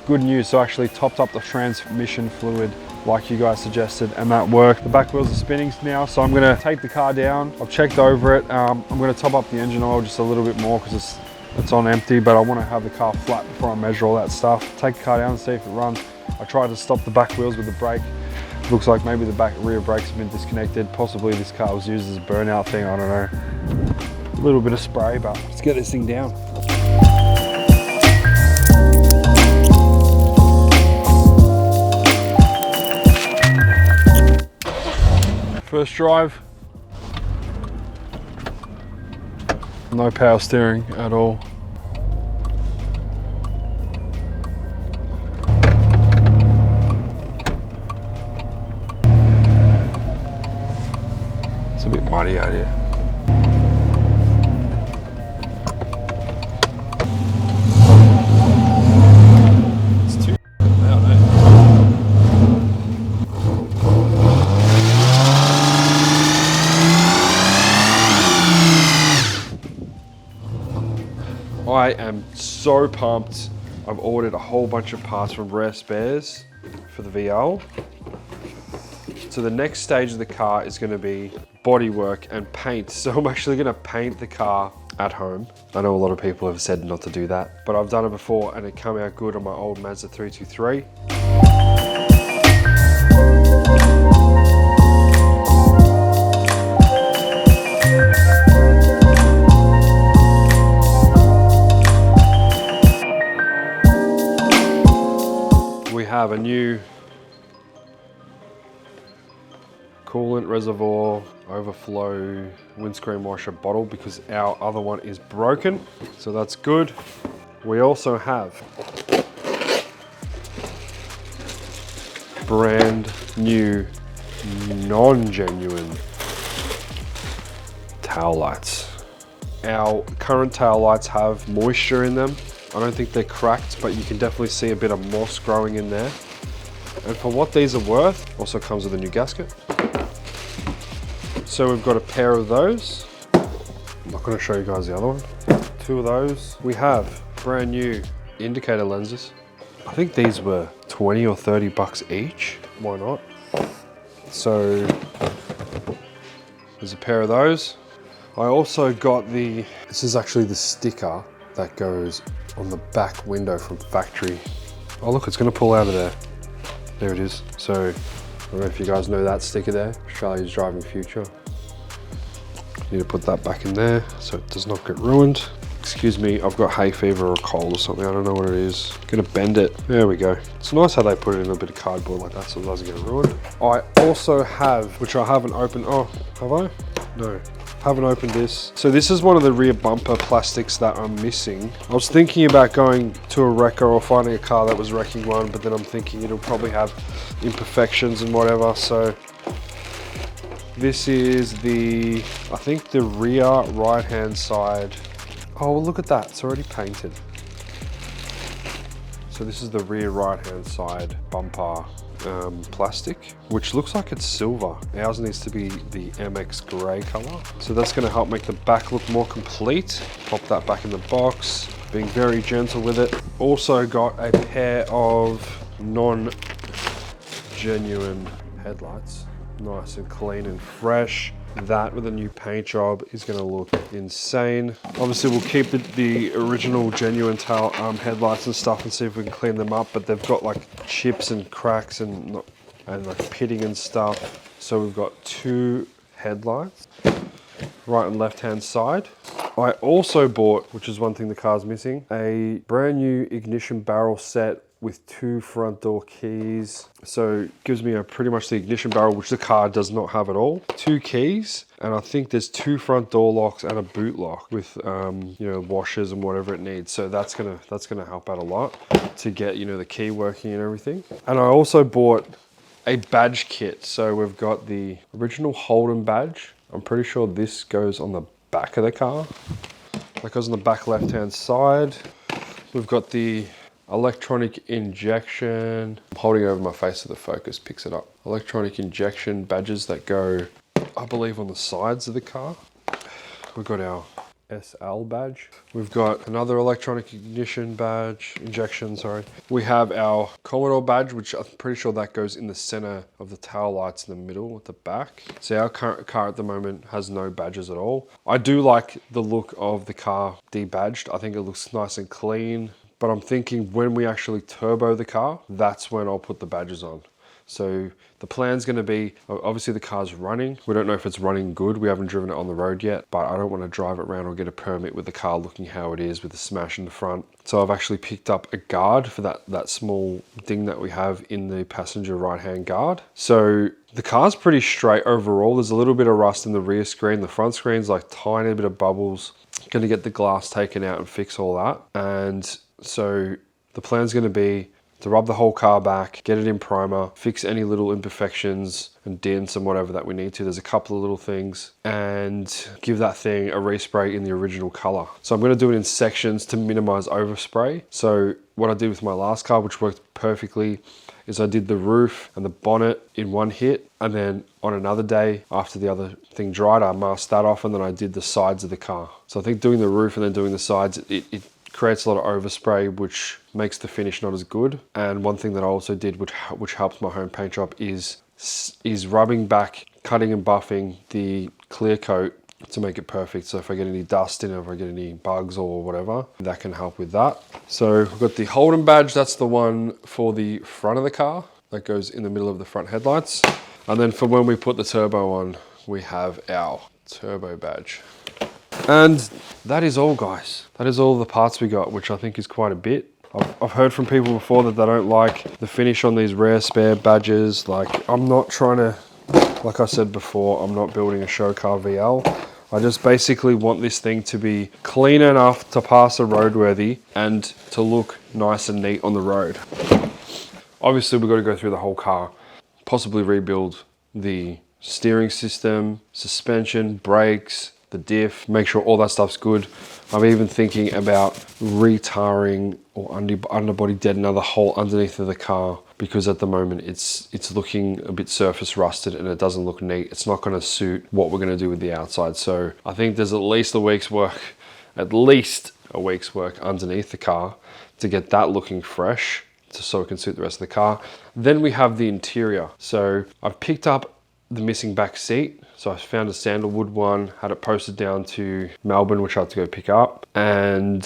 good news. So I actually topped up the transmission fluid like you guys suggested, and that worked. The back wheels are spinning now, so I'm gonna take the car down. I've checked over it. I'm gonna top up the engine oil just a little bit more because it's on empty, but I want to have the car flat before I measure all that stuff. Take the car down and see if it runs. I tried to stop the back wheels with the brake. Looks like maybe the rear brakes have been disconnected. Possibly this car was used as a burnout thing, I don't know. A little bit of spray, but let's get this thing down. First drive. No power steering at all. It's a bit muddy out here. It's too loud, eh? I am so pumped. I've ordered a whole bunch of parts from Rare Spares for the VL. So the next stage of the car is going to be bodywork and paint. So I'm actually going to paint the car at home. I know a lot of people have said not to do that, but I've done it before and it came out good on my old Mazda 323. We have a new coolant reservoir overflow windscreen washer bottle because our other one is broken, so that's good. We also have brand new non-genuine tail lights. Our current tail lights have moisture in them. I don't think they're cracked, but you can definitely see a bit of moss growing in there. And for what these are worth, also comes with a new gasket. So we've got a pair of those. I'm not going to show you guys the other one. Two of those. We have brand new indicator lenses. I think these were 20 or 30 bucks each. Why not? So there's a pair of those. I also got this is actually the sticker that goes on the back window from factory. Oh look, it's going to pull out of there. There it is. So I don't know if you guys know that sticker there, Australia's driving future. Need to put that back in there so it does not get ruined. Excuse me, I've got hay fever or a cold or something. I don't know what it is. Gonna bend it. There we go. It's nice how they put it in a bit of cardboard like that so it doesn't get ruined. I also have, which I haven't opened. Oh, have I? No. Haven't opened this. So this is one of the rear bumper plastics that I'm missing. I was thinking about going to a wrecker or finding a car that was wrecking one, but then I'm thinking it'll probably have imperfections and whatever. So this is I think the rear right-hand side. Oh, well, look at that, it's already painted. So this is the rear right-hand side bumper plastic, which looks like it's silver. Ours needs to be the MX gray color. So that's gonna help make the back look more complete. Pop that back in the box, being very gentle with it. Also got a pair of non-genuine headlights. Nice and clean and fresh. That with a new paint job is going to look insane. Obviously we'll keep the original genuine tail headlights and stuff and see if we can clean them up, but they've got like chips and cracks and like pitting and stuff. So we've got two headlights, right and left hand side. I also bought, which is one thing the car's missing, a brand new ignition barrel set with two front door keys. So it gives me pretty much the ignition barrel, which the car does not have at all. Two keys, and I think there's two front door locks and a boot lock with you know, washers and whatever it needs. So that's gonna help out a lot to get, you know, the key working and everything. And I also bought a badge kit. So we've got the original Holden badge. I'm pretty sure this goes on the back of the car. That goes on the back left hand side. We've got the electronic injection. I'm holding it over my face so the focus picks it up. Electronic injection badges that go, I believe, on the sides of the car. We've got our SL badge. We've got another electronic ignition badge, injection, sorry. We have our Commodore badge, which I'm pretty sure that goes in the center of the tail lights in the middle at the back. So our current car at the moment has no badges at all. I do like the look of the car debadged. I think it looks nice and clean, but I'm thinking when we actually turbo the car, that's when I'll put the badges on. So the plan's going to be, obviously the car's running. We don't know if it's running good. We haven't driven it on the road yet, but I don't want to drive it around or get a permit with the car looking how it is with the smash in the front. So I've actually picked up a guard for that small thing that we have in the passenger right-hand guard. So the car's pretty straight overall. There's a little bit of rust in the rear screen. The front screen's like tiny bit of bubbles. Going to get the glass taken out and fix all that. And so the plan's going to be to rub the whole car back, get it in primer, fix any little imperfections and dents and whatever that we need to. There's a couple of little things, and give that thing a respray in the original color. So I'm going to do it in sections to minimize overspray. So what I did with my last car, which worked perfectly, is I did the roof and the bonnet in one hit, and then on another day after the other thing dried, I masked that off, and then I did the sides of the car. So I think doing the roof and then doing the sides, it creates a lot of overspray, which makes the finish not as good. And one thing that I also did, which helps my home paint job, is rubbing back, cutting and buffing the clear coat to make it perfect. So if I get any dust in it, if I get any bugs or whatever, that can help with that. So we've got the Holden badge. That's the one for the front of the car that goes in the middle of the front headlights. And then for when we put the turbo on, we have our turbo badge. And that is all, guys. That is all the parts we got, which I think is quite a bit. I've heard from people before that they don't like the finish on these rare spare badges. Like, I'm not trying to, like I said before, I'm not building a show car VL. I just basically want this thing to be clean enough to pass a roadworthy and to look nice and neat on the road. Obviously, we've got to go through the whole car, possibly rebuild the steering system, suspension, brakes, the diff, make sure all that stuff's good. I'm even thinking about retarring or underbody deadening the hole underneath of the car, because at the moment it's looking a bit surface rusted and it doesn't look neat. It's not going to suit what we're going to do with the outside. So I think there's at least a week's work underneath the car to get that looking fresh, so it can suit the rest of the car. Then we have the interior. So I've picked up the missing back seat. So I found a sandalwood one, had it posted down to Melbourne, which I had to go pick up. And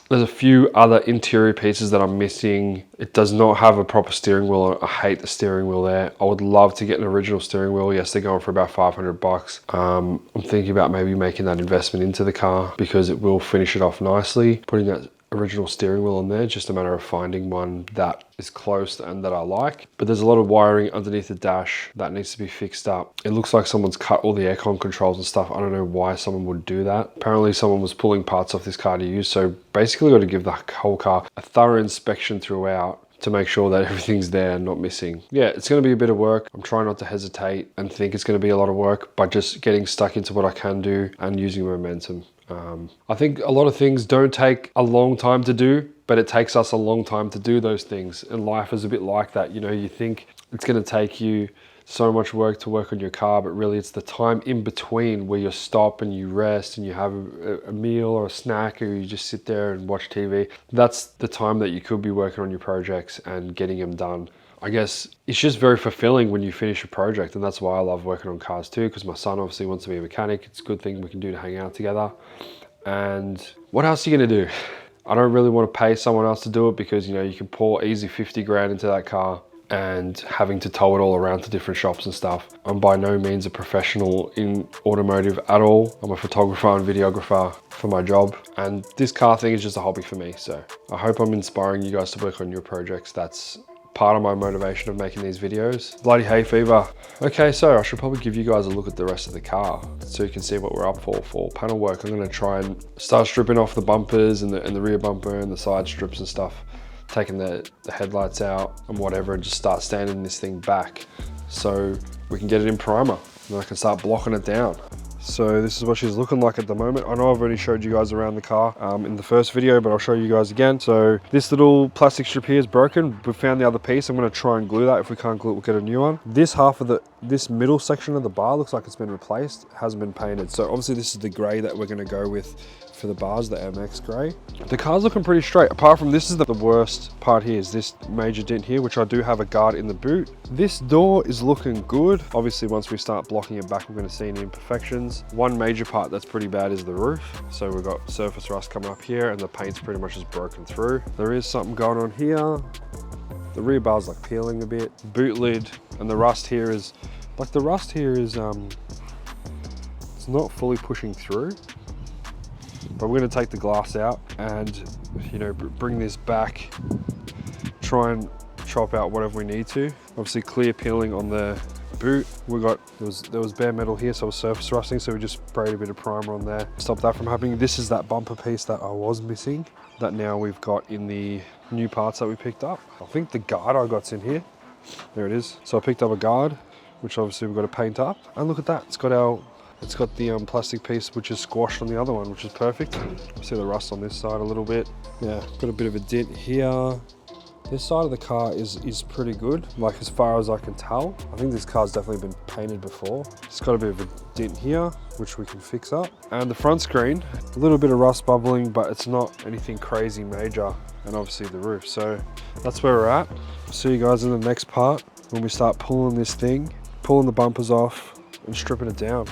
there's a few other interior pieces that I'm missing. It does not have a proper steering wheel. I hate the steering wheel there. I would love to get an original steering wheel. Yes, they're going for about 500 bucks. I'm thinking about maybe making that investment into the car, because it will finish it off nicely. Putting that original steering wheel on there, just a matter of finding one that is close and that I like. But there's a lot of wiring underneath the dash that needs to be fixed up. It looks like someone's cut all the aircon controls and stuff. I don't know why someone would do that. Apparently someone was pulling parts off this car to use. So basically got to give the whole car a thorough inspection throughout to make sure that everything's there and not missing. Yeah, it's going to be a bit of work. I'm trying not to hesitate and think it's going to be a lot of work, by just getting stuck into what I can do and using momentum. I think a lot of things don't take a long time to do, but it takes us a long time to do those things. And life is a bit like that. You know, you think it's going to take you so much work to work on your car, but really it's the time in between where you stop and you rest and you have a meal or a snack, or you just sit there and watch TV. That's the time that you could be working on your projects and getting them done. I guess it's just very fulfilling when you finish a project, and that's why I love working on cars too, because my son obviously wants to be a mechanic. It's a good thing we can do to hang out together. And what else are you gonna do? I don't really want to pay someone else to do it, because you know, you can pour easy 50 grand into that car and having to tow it all around to different shops and stuff. I'm by no means a professional in automotive at all. I'm a photographer and videographer for my job, and this car thing is just a hobby for me. So I hope I'm inspiring you guys to work on your projects. That's part of my motivation of making these videos. Bloody hay fever. Okay, so I should probably give you guys a look at the rest of the car so you can see what we're up for panel work. I'm going to try and start stripping off the bumpers and the rear bumper and the side strips and stuff, taking the headlights out and whatever, and just start standing this thing back so we can get it in primer, and then I can start blocking it down. So this is what she's looking like at the moment. I know I've already showed you guys around the car in the first video, but I'll show you guys again. So this little plastic strip here is broken. We found the other piece. I'm going to try and glue that. If we can't glue it, we'll get a new one. This half of this middle section of the bar looks like it's been replaced. It hasn't been painted. So obviously this is the gray that we're going to go with for the bars, the MX grey. The car's looking pretty straight. Apart from this is the worst part here, is this major dent here, which I do have a guard in the boot. This door is looking good. Obviously, once we start blocking it back, we're going to see any imperfections. One major part that's pretty bad is the roof. So we've got surface rust coming up here, and the paint's pretty much just broken through. There is something going on here. The rear bar's like peeling a bit. Boot lid, and the rust here is, like the rust here is, it's not fully pushing through. But we're going to take the glass out and, you know, bring this back, try and chop out whatever we need to. Obviously clear peeling on the boot. There was bare metal here, so it was surface rusting, so we just sprayed a bit of primer on there. Stop that from happening. This is that bumper piece that I was missing, that now we've got in the new parts that we picked up. I think the guard I got's in here. There it is. So I picked up a guard, which obviously we've got to paint up. And look at that, it's got the plastic piece which is squashed on the other one, which is perfect. See the rust on this side a little bit. Yeah, got a bit of a dent here. This side of the car is pretty good, like as far as I can tell. I think this car's definitely been painted before. It's got a bit of a dent here, which we can fix up. And the front screen, a little bit of rust bubbling, but it's not anything crazy major. And obviously the roof. So that's where we're at. See you guys in the next part when we start pulling this thing, pulling the bumpers off and stripping it down.